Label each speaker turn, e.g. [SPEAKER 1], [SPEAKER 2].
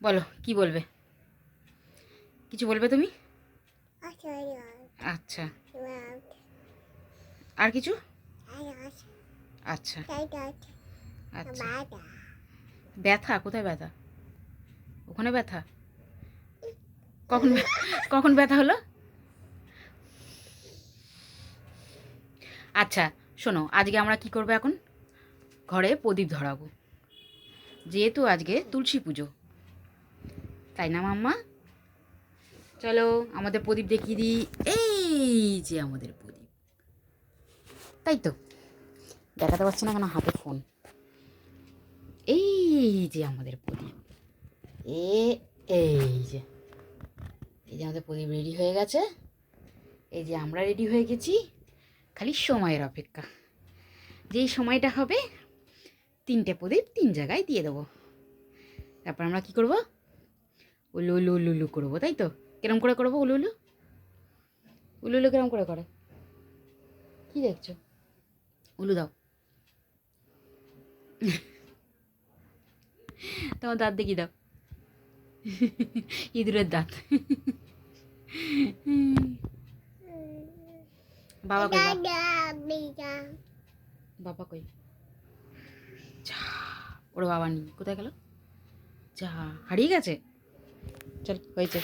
[SPEAKER 1] বলো কি বলবে? কিছু বলবে তুমি? আচ্ছা, আর কিছু? আচ্ছা আচ্ছা। ব্যথা কোথায় ব্যথা? ওখানে ব্যথা? কখন কখন ব্যথা হলো? আচ্ছা শোনো, আজকে আমরা কি করবো এখন? ঘরে প্রদীপ ধরাবো, যেহেতু আজকে তুলসী পুজো, তাই না মাম্মা? চলো আমাদের প্রদীপ দেখিয়ে দিই। এই যে আমাদের প্রদীপ, তাই তো দেখাতে পারছি না কেন, হাতে ফোন। এই যে আমাদের প্রদীপ, এ এই যে এই যে আমাদের প্রদীপ রেডি হয়ে গেছে। এই যে আমরা রেডি হয়ে গেছি, খালি সময়ের অপেক্ষা। যেই সময়টা হবে 3টে প্রদীপ 3 জায়গায় দিয়ে দেবো। তারপর আমরা কি করব? উলু উলু উলু উলু করবো, তাই তো? কিরম করে করবো উলু উলু? উলু উলু কিরম করে করে? কি দেখছো? উলু দাও। তোমার দাঁত দেখি দাও। ইঁদুরের দাঁত। বাবা কই? বাবা কই? যা, ওর বাবা নেই, কোথায় গেল? যা, হারিয়ে গেছে। চল হয়েছে।